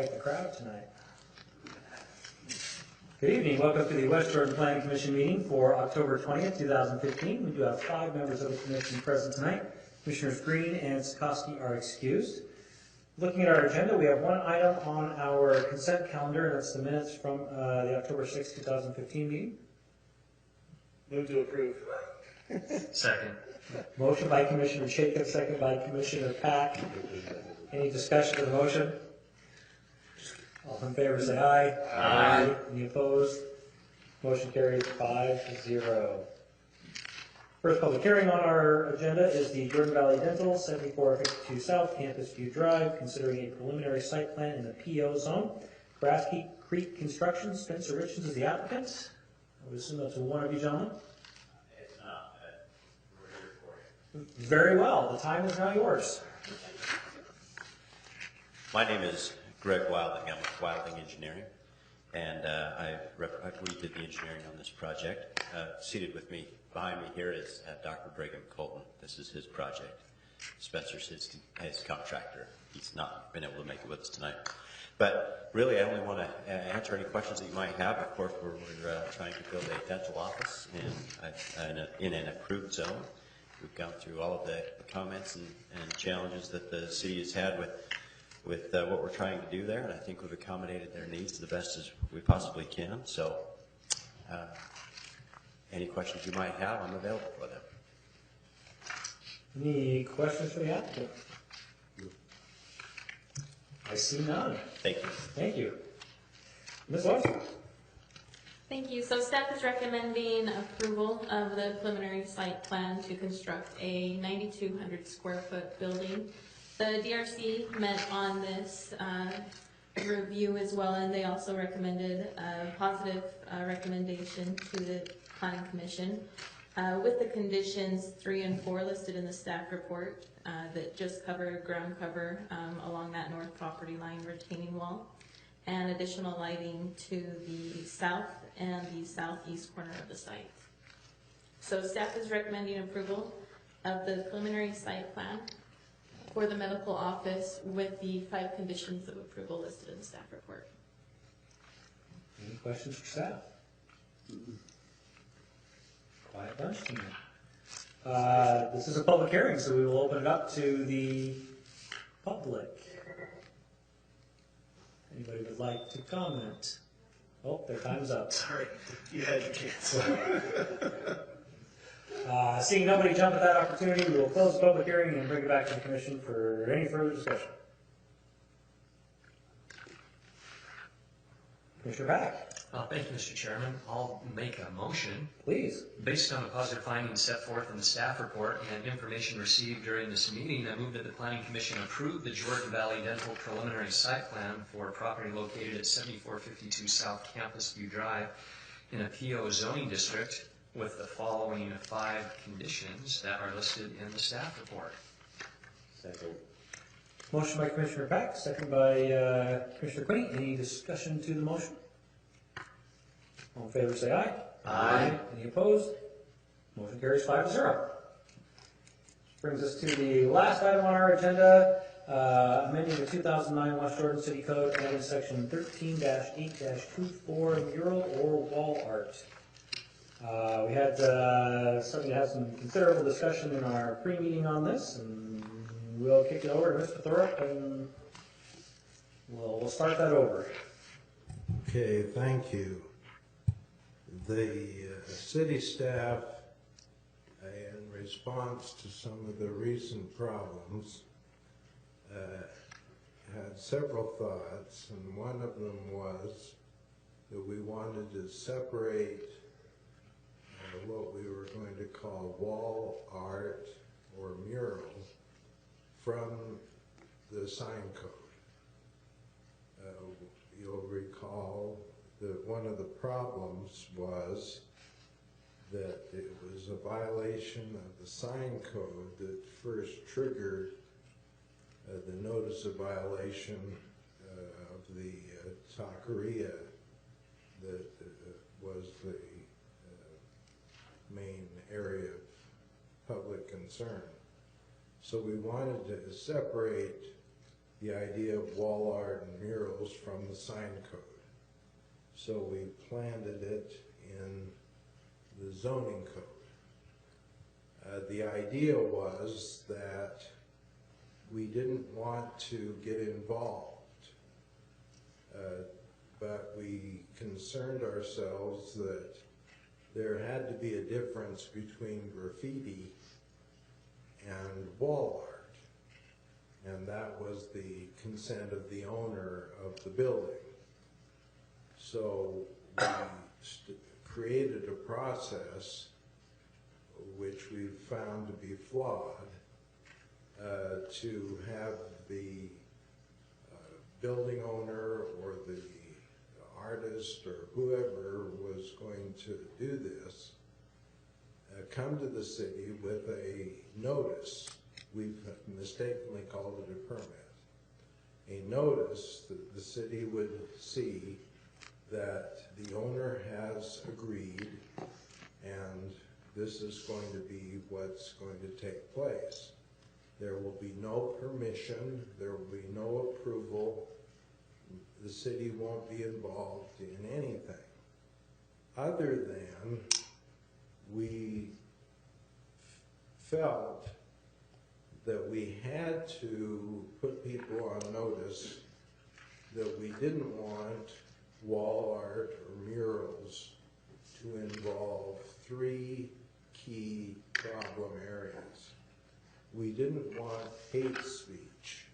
quite the crowd tonight. Good evening. Welcome to the West Jordan Planning Commission meeting for October 20th, 2015. We do have 5 members of the commission present tonight. Commissioners Green and Sikorsky are excused. Looking at our agenda, we have one item on our consent calendar, and that's the minutes from the October 6th, 2015 meeting. Move to approve. Second. Motion by Commissioner Jacobs, second by Commissioner Pack. Any discussion of the motion? All in favor say aye. Aye. Any opposed? Motion carries 5-0. First public hearing on our agenda is the Jordan Valley Dental, 7452 South, Campus View Drive, considering a preliminary site plan in the PO zone. Grass Creek Construction, Spencer Richards is the applicant. I would assume that's one of you gentlemen. It's not, but we're here for you. Very well. The time is now yours. My name is Greg Wilding. I'm with Wilding Engineering, and we did the engineering on this project. Seated with me, behind me here is Dr. Brigham Colton. This is his project. Spencer's his contractor. He's not been able to make it with us tonight. But really, I only want to answer any questions that you might have. Of course, we're trying to build a dental office in an approved zone. We've gone through all of the comments and challenges that the city has had with what we're trying to do there, and I think we've accommodated their needs the best as we possibly can. So any questions you might have, I'm available for them. Any questions for the applicant? I see none. Thank you. Thank you. Ms. Larson? Thank you. So staff is recommending approval of the preliminary site plan to construct a 9,200 square foot building. The DRC met on this review as well, and they also recommended a positive recommendation to the Planning Commission with the conditions 3 and 4 listed in the staff report that just cover ground cover along that north property line retaining wall, and additional lighting to the south and the southeast corner of the site. So staff is recommending approval of the preliminary site plan for the medical office with the 5 conditions of approval listed in the staff report. Any questions for staff? Quiet bunch tonight. This is a public hearing, so we will open it up to the public. Anybody would like to comment? Oh, their time's up. Sorry, you had your chance. Seeing nobody jump at that opportunity, we will close the public hearing and bring it back to the commission for any further discussion. Commissioner Pack. Thank you, Mr. Chairman. I'll make a motion. Please. Based on the positive findings set forth in the staff report and information received during this meeting, I move that the Planning Commission approve the Jordan Valley Dental preliminary site plan for a property located at 7452 South Campus View Drive in a PO zoning district with the following 5 conditions that are listed in the staff report. Second. Motion by Commissioner Pack, second by Commissioner Quinney. Any discussion to the motion? All in favor say aye. Aye. Any opposed? Motion carries 5-0. Brings us to the last item on our agenda, amending the 2009 West Jordan City Code, adding section 13-8-24, mural or wall art. We had something that had some considerable discussion in our pre-meeting on this, and we'll kick it over to Mr. Thorup, and we'll start that over. Okay, thank you. The city staff, in response to some of the recent problems, had several thoughts, and one of them was that we wanted to separate what we were going to call wall art or mural from the sign code. You'll recall that one of the problems was that it was a violation of the sign code that first triggered the notice of violation of the taqueria that was the main area of public concern. So we wanted to separate the idea of wall art and murals from the sign code. So we planted it in the zoning code. The idea was that we didn't want to get involved, but we concerned ourselves that there had to be a difference between graffiti and wall art, and that was the consent of the owner of the building. So we created a process which we found to be flawed, to have the building owner or the artist or whoever was going to do this come to the city with a notice. We've mistakenly called it a permit. A notice that the city would see that the owner has agreed and this is going to be what's going to take place. There will be no permission, there will be no approval, the city won't be involved in anything, other than we felt that we had to put people on notice that we didn't want wall art or murals to involve three key problem areas. We didn't want hate speech,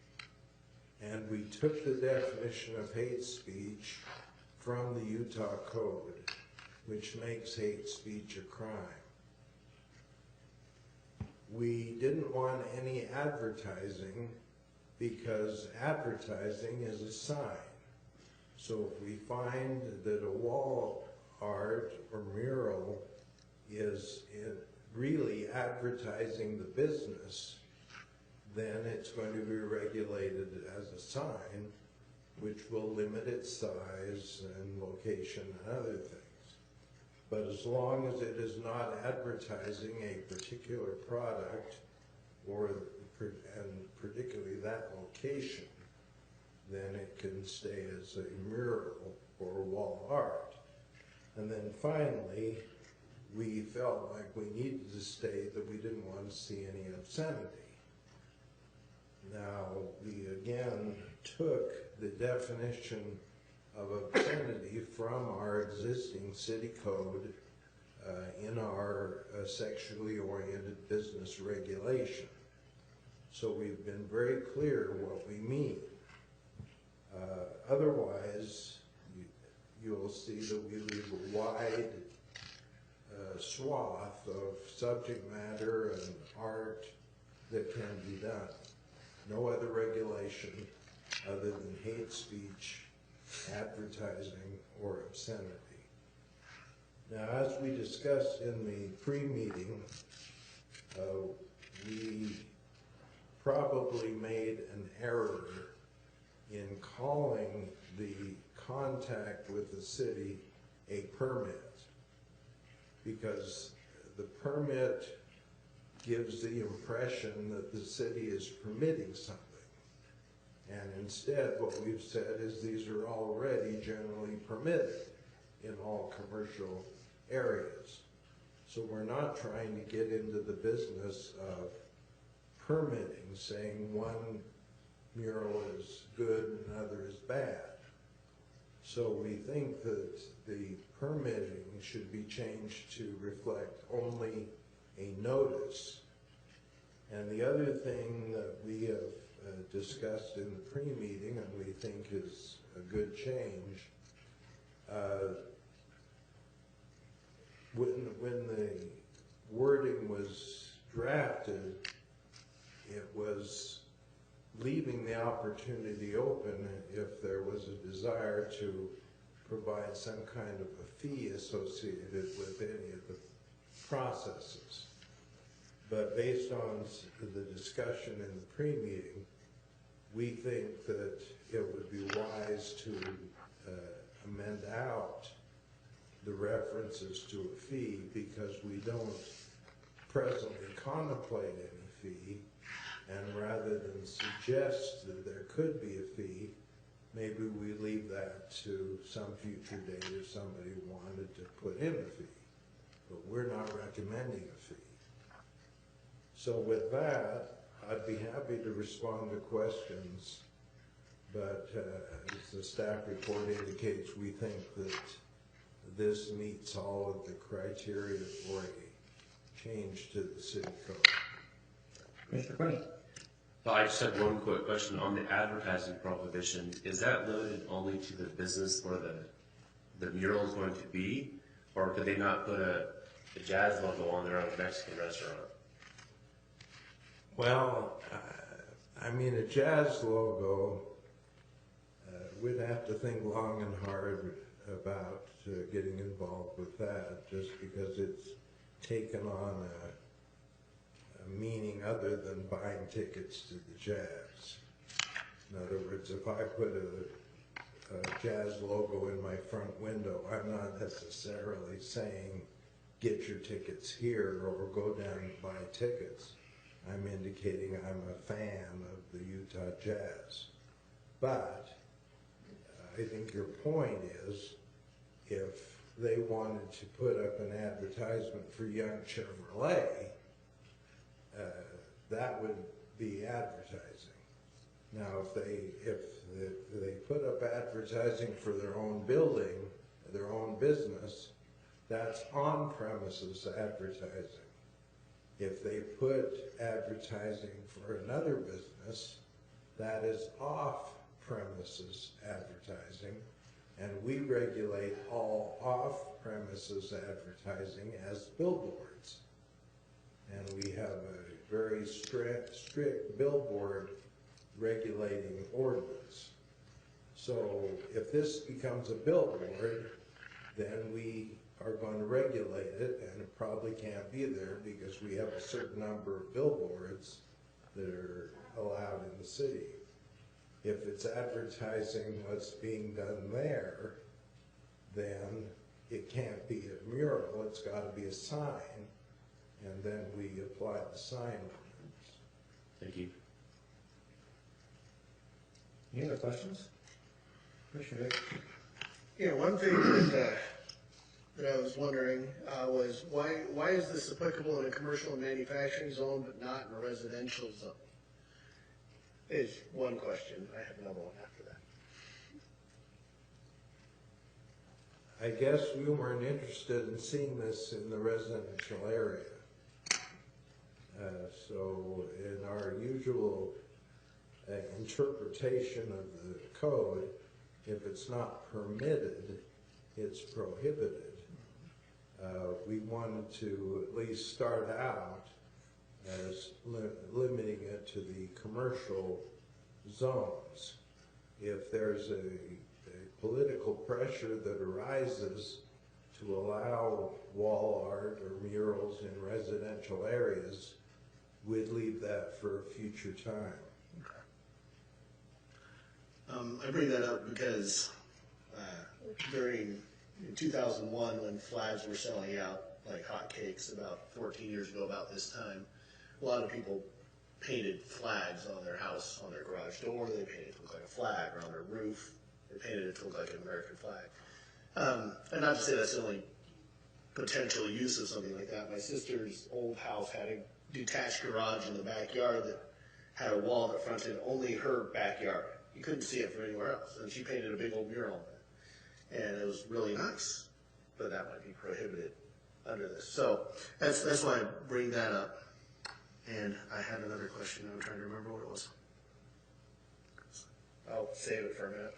and we took the definition of hate speech from the Utah Code, which makes hate speech a crime. We didn't want any advertising because advertising is a sign. So if we find that a wall art or mural is really advertising the business, then it's going to be regulated as a sign, which will limit its size and location and other things. But as long as it is not advertising a particular product and particularly that location, then it can stay as a mural or wall art. And then finally, we felt like we needed to state that we didn't want to see any obscenity. Now, we again took the definition of obscenity from our existing city code in our sexually oriented business regulation. So we've been very clear what we mean. Otherwise, you'll see that we leave a wide swath of subject matter and art that can be done. No other regulation other than hate speech, advertising, or obscenity. Now, as we discussed in the pre-meeting, we probably made an error in calling the contact with the city a permit, because the permit gives the impression that the city is permitting something. And instead, what we've said is these are already generally permitted in all commercial areas. So we're not trying to get into the business of permitting, saying one mural is good and another is bad. So we think that the permitting should be changed to reflect only a notice. And the other thing that we have discussed in the pre-meeting, and we think is a good change, when the wording was drafted, it was leaving the opportunity open if there was a desire to provide some kind of a fee associated with any of the processes. But based on the discussion in the pre-meeting, we think that it would be wise to amend out the references to a fee, because we don't presently contemplate any fee, And rather than suggest that there could be a fee, maybe we leave that to some future date if somebody wanted to put in a fee. But we're not recommending a fee. So with that, I'd be happy to respond to questions, but as the staff report indicates, we think that this meets all of the criteria for a change to the city code. Commissioner Quinn. I just have one quick question on the advertising prohibition. Is that limited only to the business where the mural is going to be, or could they not put a Jazz logo on their own Mexican restaurant? Well, I mean, a Jazz logo, we'd have to think long and hard about getting involved with that, just because it's taken on a meaning other than buying tickets to the Jazz. In other words, if I put a Jazz logo in my front window, I'm not necessarily saying get your tickets here or go down and buy tickets. I'm indicating I'm a fan of the Utah Jazz. But I think your point is, if they wanted to put up an advertisement for Young Chevrolet, that would be advertising. Now, if they put up advertising for their own building, their own business, that's on-premises advertising. If they put advertising for another business, that is off-premises advertising, and we regulate all off-premises advertising as billboards. And we have a very strict billboard regulating ordinance. So if this becomes a billboard, then we are going to regulate it, and it probably can't be there because we have a certain number of billboards that are allowed in the city. If it's advertising what's being done there, then it can't be a mural, it's got to be a sign, and then we apply the sign ordinance. Thank you. Any other questions? Commissioner Vick. Yeah, one thing that I was wondering was why is this applicable in a commercial and manufacturing zone but not in a residential zone? Is one question. I have another one after that. I guess we weren't interested in seeing this in the residential area. So in our usual interpretation of the code, if it's not permitted, it's prohibited. We wanted to at least start out as limiting it to the commercial zones. If there's a political pressure that arises to allow wall art or murals in residential areas, we'd leave that for a future time. I bring that up because during 2001, when flags were selling out like hotcakes about 14 years ago about this time, a lot of people painted flags on their house, on their garage door. They painted it to look like a flag, or on their roof. They painted it to look like an American flag. And not to say that's the only potential use of something like that. My sister's old house had a detached garage in the backyard that had a wall that fronted only her backyard. You couldn't see it from anywhere else. And she painted a big old mural on it. And it was really nice. But that might be prohibited under this. So that's why I bring that up. And I had another question. I'm trying to remember what it was. I'll save it for a minute.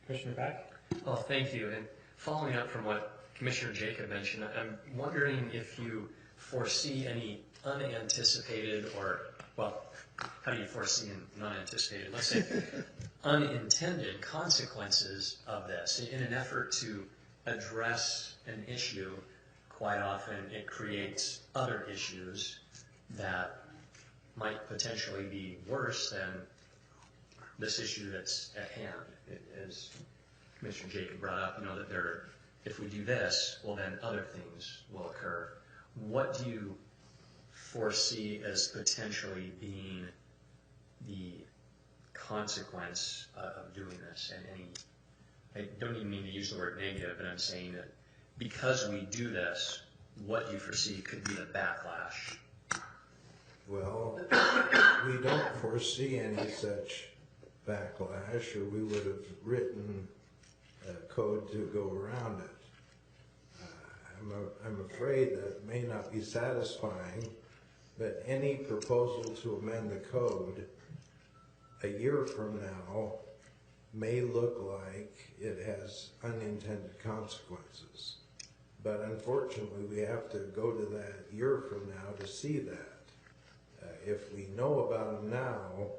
Commissioner Back. Oh, thank you. And following up from what Commissioner Jacob mentioned, I'm wondering if you foresee any unanticipated or, well, how do you foresee an unanticipated, let's say, unintended consequences of this? In an effort to address an issue, quite often it creates other issues that might potentially be worse than this issue that's at hand. As Commissioner Jacob brought up, that if we do this, well, then other things will occur. What do you foresee as potentially being the consequence of doing this? And I don't even mean to use the word negative, but I'm saying that because we do this, what you foresee could be the backlash. Well, we don't foresee any such backlash, or we would have written a code to go around it. I'm afraid that may not be satisfying, but any proposal to amend the code a year from now may look like it has unintended consequences. But unfortunately, we have to go to that year from now to see that. If we know about them now,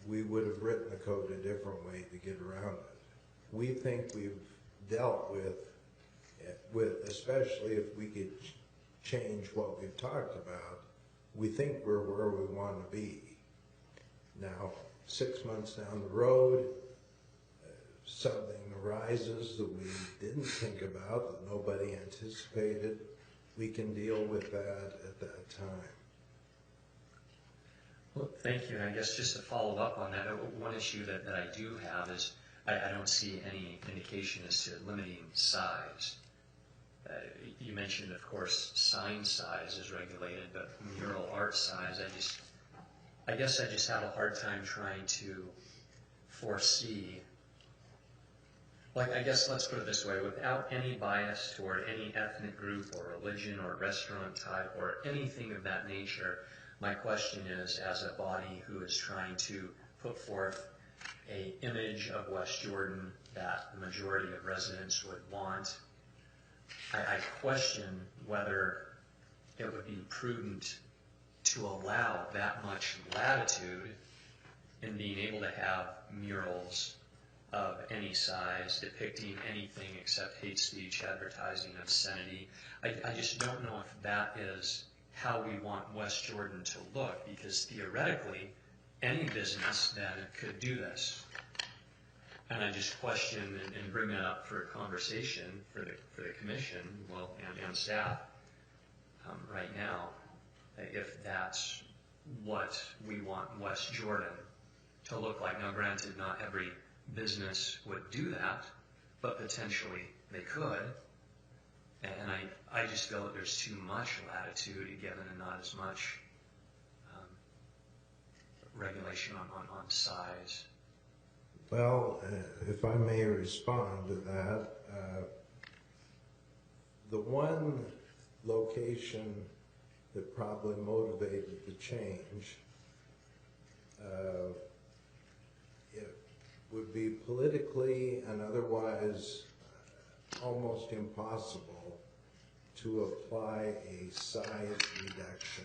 we would have written the code a different way to get around it. We think we've dealt with, especially if we could change what we've talked about, we think we're where we want to be. Now, 6 months down the road, something arises that we didn't think about, that nobody anticipated, we can deal with that at that time. Well, thank you. And I guess just to follow up on that, one issue that I do have is I don't see any indication as to limiting size. You mentioned, of course, sign size is regulated, but mural art size, I guess I just have a hard time trying to foresee. Like, I guess let's put it this way, without any bias toward any ethnic group or religion or restaurant type or anything of that nature, my question is, as a body who is trying to put forth an image of West Jordan that the majority of residents would want, I question whether it would be prudent to allow that much latitude in being able to have murals of any size depicting anything except hate speech, advertising, obscenity. I just don't know if that is how we want West Jordan to look, because theoretically, any business then could do this. And I just question and bring that up for a conversation for the commission, well, and staff right now, if that's what we want West Jordan to look like. Now, granted, not every business would do that, but potentially they could. And I just feel that there's too much latitude given and not as much regulation on size. Well, if I may respond to that, the one location that probably motivated the change, it would be politically and otherwise almost impossible to apply a size reduction.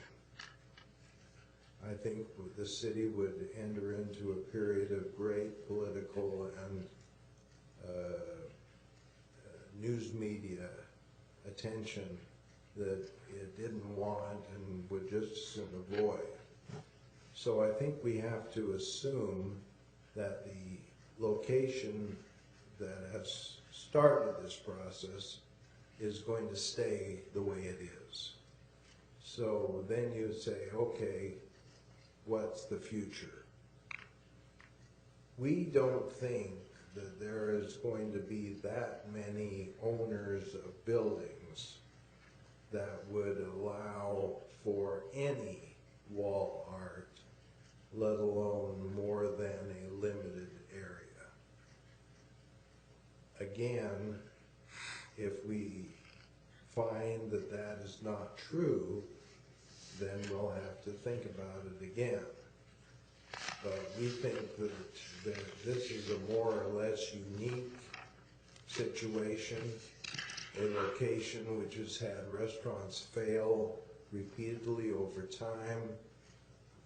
I think the city would enter into a period of great political and news media attention that it didn't want and would just avoid. So I think we have to assume that the location that has started this process is going to stay the way it is. So then you say, okay, what's the future? We don't think that there is going to be that many owners of buildings that would allow for any wall art, let alone more than a limited area. Again, if we find that that is not true, then we'll have to think about it again. But we think that this is a more or less unique situation, a location which has had restaurants fail repeatedly over time,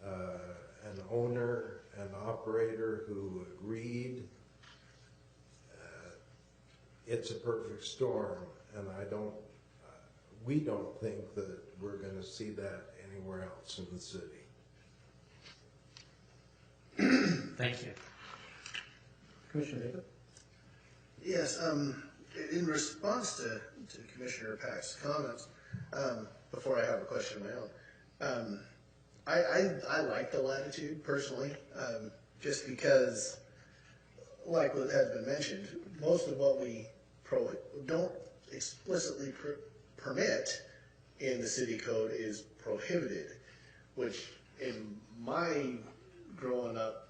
an owner, an operator who agreed. It's a perfect storm, and we don't think that we're going to see that anywhere else in the city. Thank you. Commissioner David? Yes, in response to Commissioner Pack's comments, before I have a question of my I like the latitude personally, just because, like what has been mentioned, most of what we don't explicitly permit in the city code is prohibited, which in my growing up,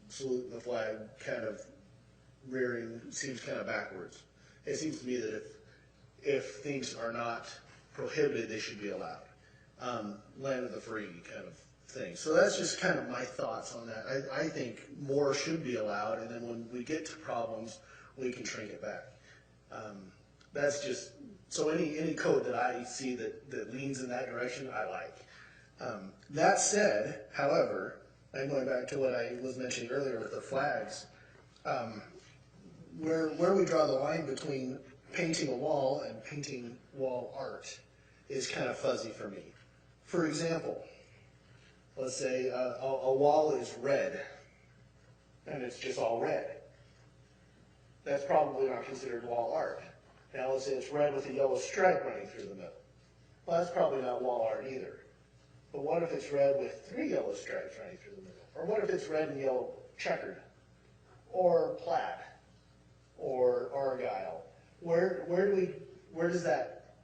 saluting the flag, kind of rearing seems kind of backwards. It seems to me that if things are not prohibited, they should be allowed. Land of the free kind of thing. So that's just kind of my thoughts on that. I think more should be allowed, and then when we get to problems, we can shrink it back. That's just, so any code that I see that leans in that direction, I like. That said, however, and going back to what I was mentioning earlier with the flags, where we draw the line between painting a wall and painting wall art is kind of fuzzy for me. For example, let's say a wall is red, and it's just all red. That's probably not considered wall art. Now let's say it's red with a yellow stripe running through the middle. Well, that's probably not wall art either. But what if it's red with 3 yellow stripes running through the middle? Or what if it's red and yellow checkered? Or plaid? Or argyle? Where does that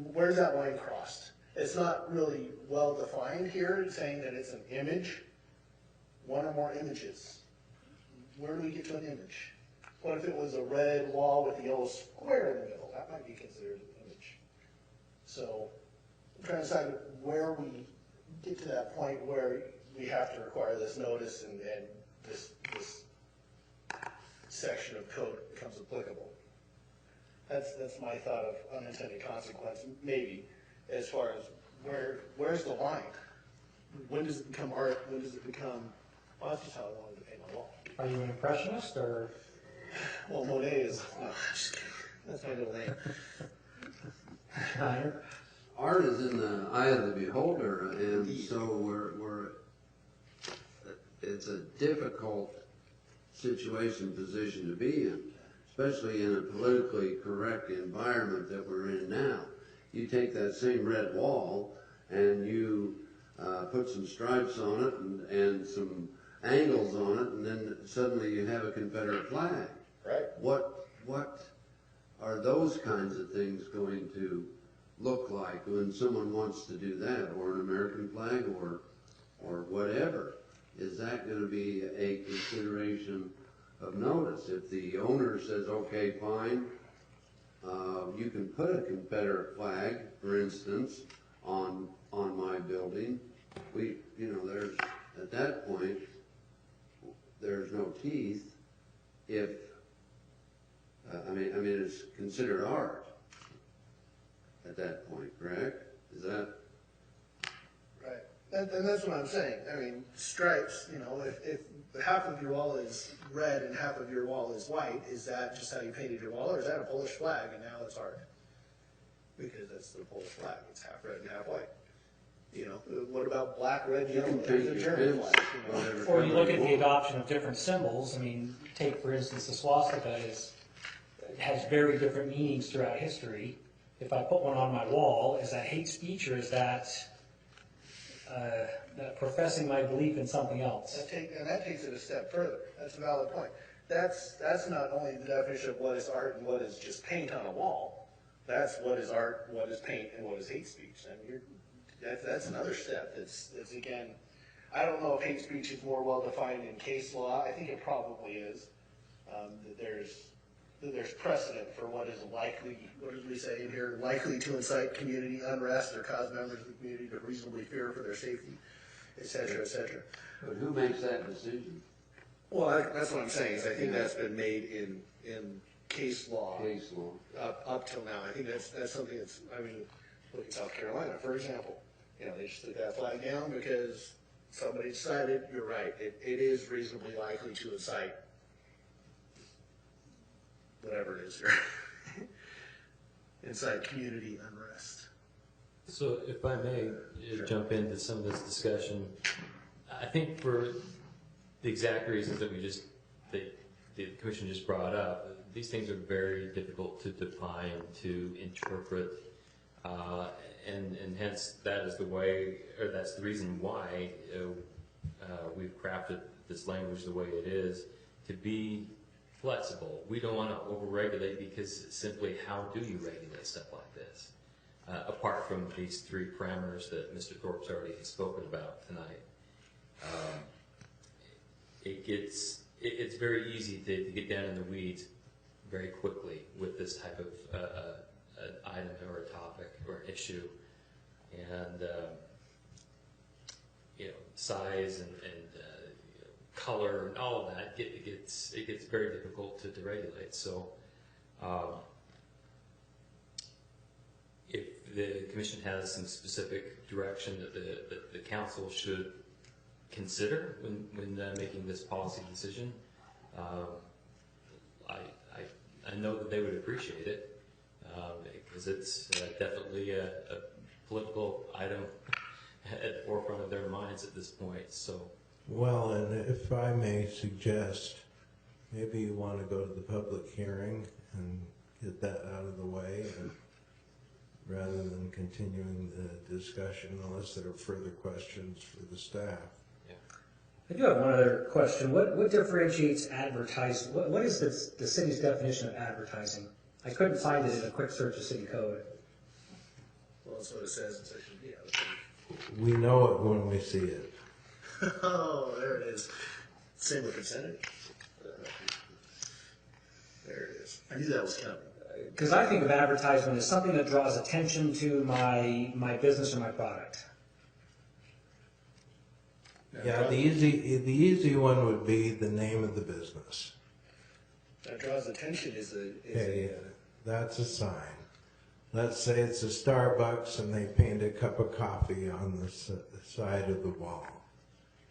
line cross? It's not really well defined here, saying that it's an image, one or more images. Where do we get to an image? What if it was a red wall with a yellow square in the middle? That might be considered an image. So I'm trying to decide where we get to that point where we have to require this notice and this section of code becomes applicable. That's my thought of unintended consequence, maybe, as far as where's the line? When does it become art? When does it become, well, that's just how I wanted to paint my wall. Are you an impressionist or? Well, Monet is, no, just kidding. That's my middle name. Connor? Art is in the eye of the beholder, and so it's a difficult position to be in, especially in a politically correct environment that we're in now. You take that same red wall and you put some stripes on it and some angles on it, and then suddenly you have a Confederate flag. Right. What are those kinds of things going to look like when someone wants to do that, or an American flag, or whatever? Is that going to be a consideration of notice? If the owner says, okay, fine, you can put a Confederate flag, for instance, on my building, there's, at that point, there's no teeth. If I mean, it's considered art at that point, correct? Is that? Right. And that's what I'm saying. I mean, stripes, if half of your wall is red and half of your wall is white, is that just how you painted your wall, or is that a Polish flag and now it's art? Because that's the Polish flag. It's half red and half white. What about black, red, yellow? There's a German flag. Or you look at the adoption of different symbols. I mean, take for instance the swastika has very different meanings throughout history. If I put one on my wall, is that hate speech or is that professing my belief in something else? That takes it a step further. That's a valid point. That's not only the definition of what is art and what is just paint on a wall. That's what is art, what is paint, and what is hate speech. And that's another step. That's again, I don't know if hate speech is more well defined in case law. I think it probably is. That there's precedent for what is likely, what did we say in here, likely to incite community unrest or cause members of the community to reasonably fear for their safety, et cetera, et cetera. But who makes that decision? Well, that's what I'm saying, is I think that's been made in case law. Case law. Up till now. I think that's something that's, look at South Carolina, for example. They just took that flag down because somebody decided, you're right, it is reasonably likely to incite whatever it is here. Incite community unrest. So if I may jump into some of this discussion, I think for the exact reasons that the commission just brought up, these things are very difficult to define, to interpret. And hence that is the way, or that's the reason why we've crafted this language the way it is, to be flexible. We don't want to overregulate, because simply how do you regulate stuff like this? Apart from these three parameters that Mr. Thorpe's already spoken about tonight. It's very easy to get down in the weeds very quickly with this type of an item or a topic or an issue, and size and color and all of that. It gets very difficult to regulate. So if the commission has some specific direction that the council should consider when making this policy decision, I know that they would appreciate it, because it's definitely a political item at the forefront of their minds at this point. So, Well, and if I may suggest, maybe you want to go to the public hearing and get that out of the way, and rather than continuing the discussion, unless there are further questions for the staff. I do have one other question. What differentiates advertising? What is the city's definition of advertising? I couldn't find it in a quick search of city code. Well, that's what it says in section D. We know it when we see it. Oh, there it is. Same with percentage. There it is. I knew that was coming. Because I think of advertisement as something that draws attention to my business or my product. Yeah, the easy one would be the name of the business. That draws attention is Okay, that's a sign. Let's say it's a Starbucks and they paint a cup of coffee on the side of the wall.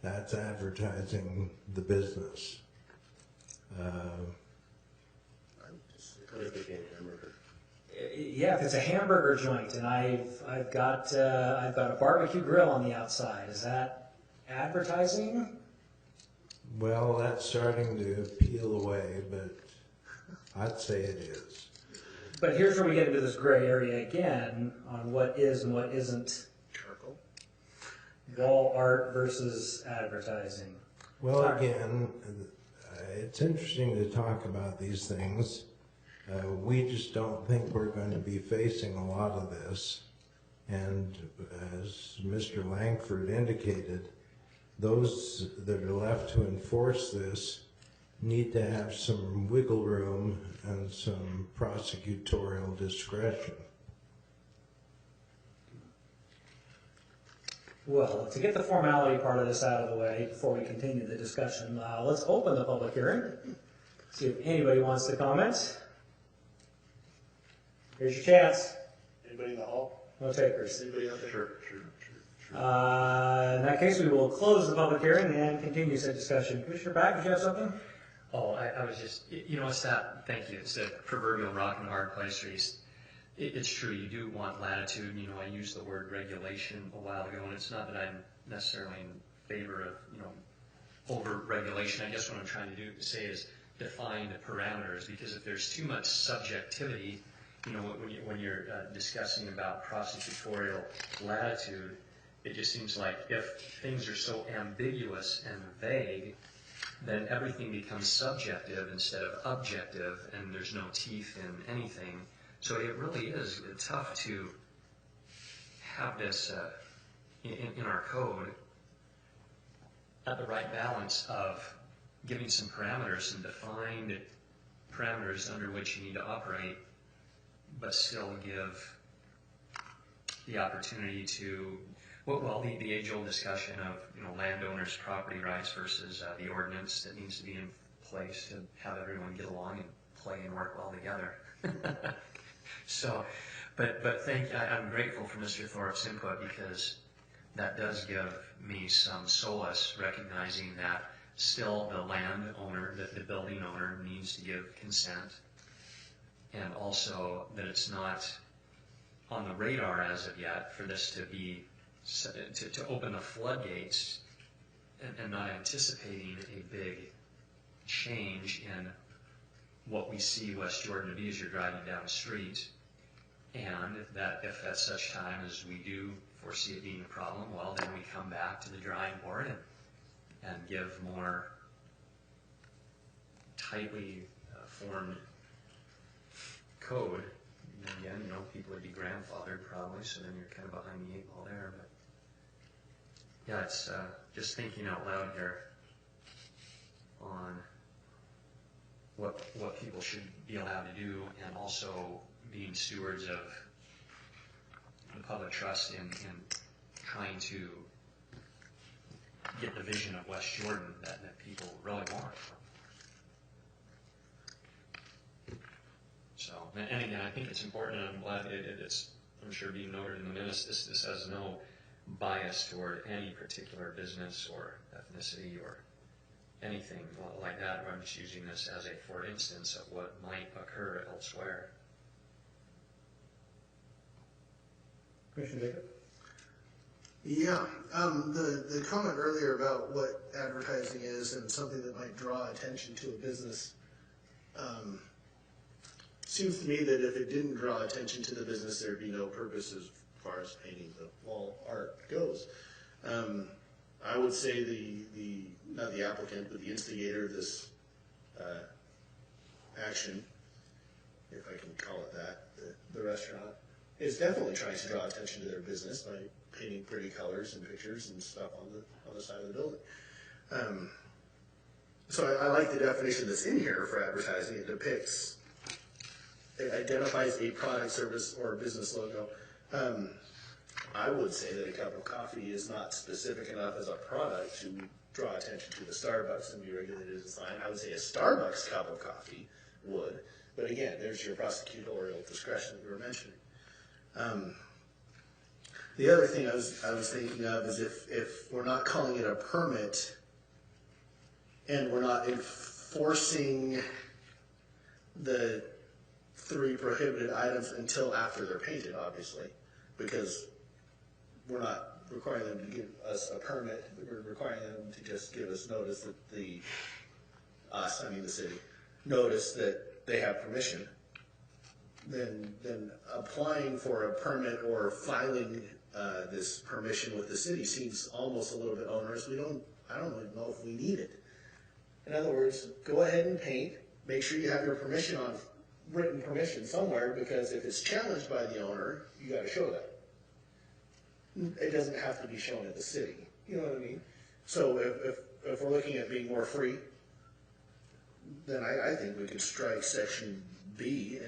That's advertising the business. Yeah, if it's a hamburger joint and I've got a barbecue grill on the outside, is that advertising? Well, that's starting to peel away, but I'd say it is. But here's where we get into this gray area again on what is and what isn't charcoal. wall art versus advertising. Well, again, it's interesting to talk about these things. We just don't think we're going to be facing a lot of this. And as Mr. Langford indicated, those that are left to enforce this need to have some wiggle room and some prosecutorial discretion. Well, to get the formality part of this out of the way before we continue the discussion, let's open the public hearing. See if anybody wants to comment. Here's your chance. Anybody in the hall? No takers. Anybody out there? Sure. In that case, we will close the public hearing and continue said discussion. Commissioner Pack, did you have something? Oh, I was just, it's that, thank you, it's the proverbial rock and hard place where it's true, you do want latitude. I used the word regulation a while ago, and it's not that I'm necessarily in favor of, over-regulation. I guess what I'm trying to say is define the parameters, because if there's too much subjectivity, when you're discussing about prosecutorial latitude, it just seems like if things are so ambiguous and vague, then everything becomes subjective instead of objective, and there's no teeth in anything. So it really is tough to have this in our code at the right balance of giving some parameters, some defined parameters under which you need to operate, but still give the opportunity to, the age-old discussion of landowners' property rights versus the ordinance that needs to be in place to have everyone get along and play and work well together. So, but I'm grateful for Mr. Thorpe's input, because that does give me some solace, recognizing that still the landowner, the building owner, needs to give consent, and also that it's not on the radar as of yet for this to be to open the floodgates, and not anticipating a big change in what we see West Jordan to be as you're driving down the street, And that if at such time as we do foresee it being a problem, well, then we come back to the drawing board and give more tightly formed code. And again, people would be grandfathered probably, so then you're kind of behind the 8 ball there. But yeah, it's just thinking out loud here on what people should be allowed to do, and also being stewards of the public trust in trying to get the vision of West Jordan that people really want. So, and again, I think it's important, and I'm glad it's, I'm sure being noted in the minutes, this has no bias toward any particular business or ethnicity or anything like that. I'm just using this as a for instance of what might occur elsewhere. Commissioner Jacob? Yeah, the comment earlier about what advertising is and something that might draw attention to a business, seems to me that if it didn't draw attention to the business, there'd be no purpose as far as painting the wall art goes. I would say the not the applicant, but the instigator of this action, if I can call it that, the restaurant, is definitely trying to draw attention to their business by painting pretty colors and pictures and stuff on the side of the building. So I like the definition that's in here for advertising. It depicts, it identifies a product, service, or business logo. I would say that a cup of coffee is not specific enough as a product to draw attention to the Starbucks and be regulated as a sign. I would say a Starbucks cup of coffee would, but again, there's your prosecutorial discretion that you were mentioning. The other thing I was thinking of is if we're not calling it a permit and we're not enforcing the 3 prohibited items until after they're painted, obviously, because we're not requiring them to give us a permit, we're requiring them to just give us notice that the city, notice that they have permission. Then applying for a permit or filing this permission with the city seems almost a little bit onerous. I don't even know if we need it. In other words, go ahead and paint, make sure you have your permission on written permission somewhere, because if it's challenged by the owner, you got to show that. It doesn't have to be shown at the city. You know what I mean? So if we're looking at being more free, then I think we could strike section B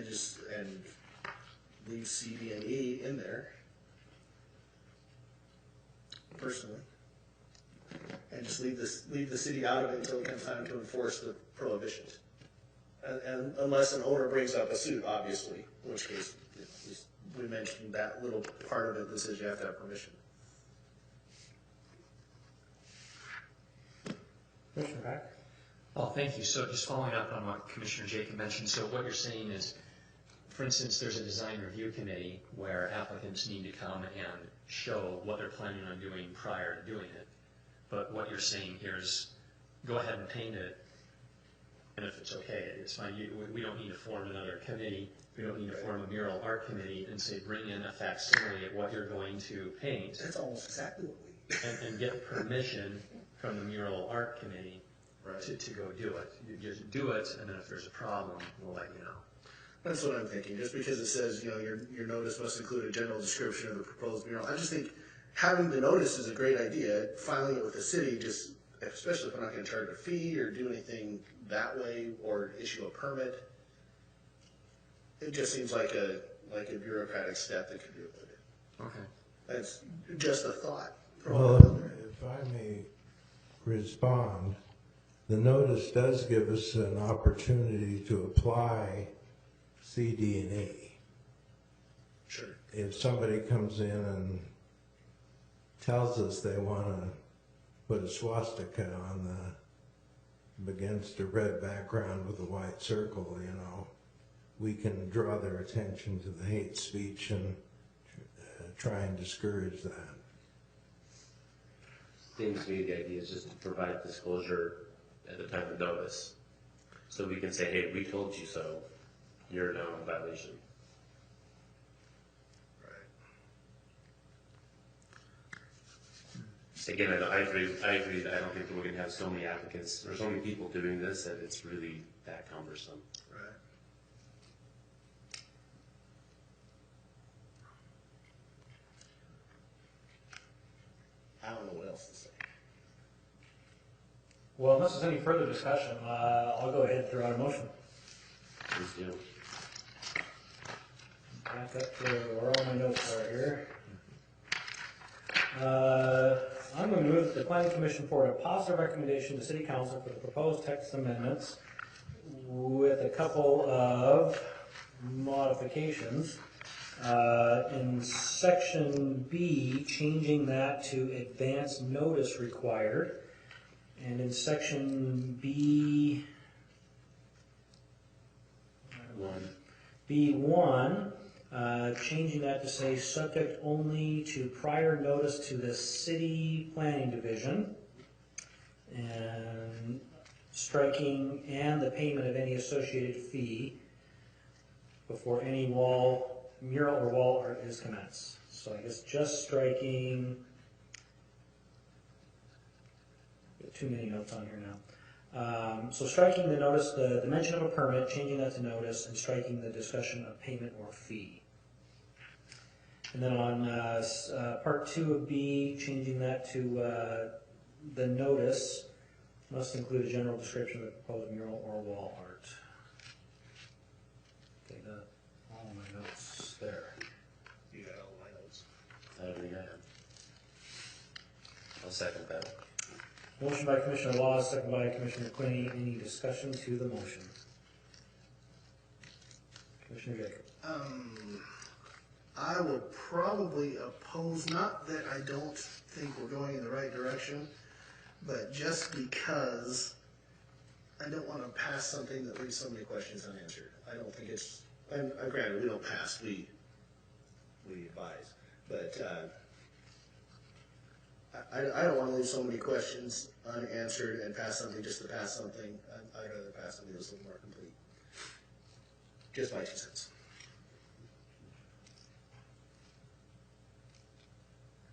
and leave C, D, and E in there, personally, and just leave the city out of it until it comes time to enforce the prohibitions. And unless an owner brings up a suit, obviously, in which case we mentioned that little part of it that says you have to have permission. Commissioner Pack? Oh, thank you. So just following up on what Commissioner Jacob mentioned, so what you're saying is, for instance, there's a design review committee where applicants need to come and show what they're planning on doing prior to doing it. But what you're saying here is, go ahead and paint it, and if it's okay, it's fine. We don't need to form another committee. We don't need to form a mural art committee and say, bring in a facsimile of what you're going to paint. That's almost exactly what we and get permission from the mural art committee to go do it. You just do it, and then if there's a problem, we'll let you know. That's what I'm thinking. Just because it says, your notice must include a general description of the proposed mural, I just think having the notice is a great idea. Filing it with the city, just especially if we're not going to charge a fee or do anything that way or issue a permit, it just seems like a bureaucratic step that could be avoided. Okay. That's just a thought. Well, if I may respond, the notice does give us an opportunity to apply C, D, and E. Sure. If somebody comes in and tells us they want to put a swastika on against a red background with a white circle, we can draw their attention to the hate speech and try and discourage that. Seems to me the idea is just to provide disclosure at the time of notice. So we can say, hey, we told you so, you're now in violation. Again, I agree that I don't think that we're gonna have so many applicants, or so many people doing this, that it's really that cumbersome. Right. I don't know what else to say. Well, unless there's any further discussion, I'll go ahead and throw out a motion. Please do. Back up to where all my notes are here. I'm going to move that the planning commission forward a positive recommendation to city council for the proposed text amendments with a couple of modifications. In section B, changing that to advance notice required. And in section B, B1, changing that to say subject only to prior notice to the city planning division, and striking and the payment of any associated fee before any mural or wall art is commenced. So I guess just striking, too many notes on here now. So striking the notice, the mention of a permit, changing that to notice, and striking the discussion of payment or fee. And then on part 2 of B, changing that to the notice must include a general description of the proposed mural or wall art. Okay, all my notes there. You got all my notes. I don't think I have. I'll second that. Motion by Commissioner Laws, second by Commissioner Quinney. Any discussion to the motion? Commissioner Jacob. I will probably oppose, not that I don't think we're going in the right direction, but just because I don't want to pass something that leaves so many questions unanswered. I don't think it's, and granted, we don't pass, we advise, but I don't want to leave so many questions unanswered and pass something just to pass something. I'd rather pass something that's a little more complete. Just my 2 cents.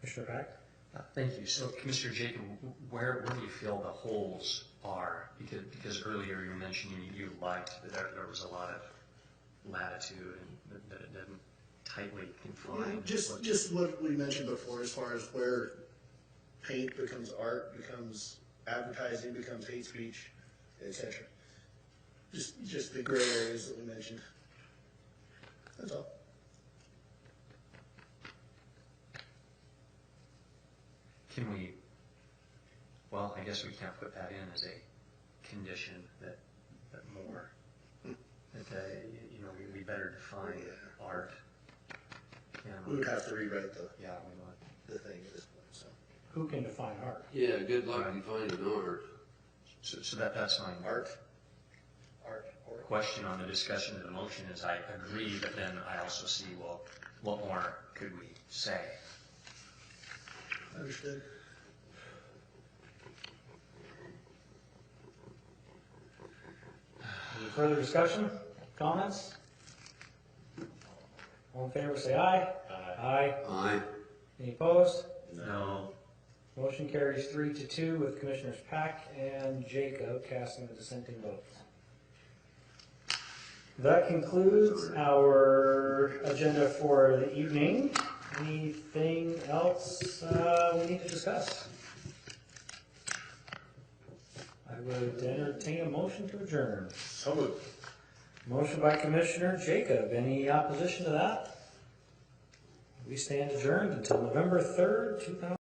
Commissioner Pack? Thank you. So Commissioner Jacob, where do you feel the holes are? Because earlier you were mentioning you liked that there was a lot of latitude and that it didn't tightly confine. Just what we mentioned before, as far as where paint becomes art, becomes advertising, becomes hate speech, etc. Just the gray areas that we mentioned. That's all. Can we, well, I guess we can't put that in as a condition that more, that, we better define art. We would have to rewrite the Yeah, thing at this point, so. Who can define art? Yeah, good luck defining art. so that's my Art. question on the discussion of the motion is I agree, but then I also see, well, what more could we say? Understood. Any further discussion? Comments? All in favor, say aye. Aye. Aye. Any opposed? No. Motion carries 3-2 with Commissioners Pack and Jacob casting the dissenting votes. That concludes our agenda for the evening. Anything else we need to discuss? I would entertain a motion to adjourn. So moved. Motion by Commissioner Jacob. Any opposition to that? We stand adjourned until November 3rd, 2020.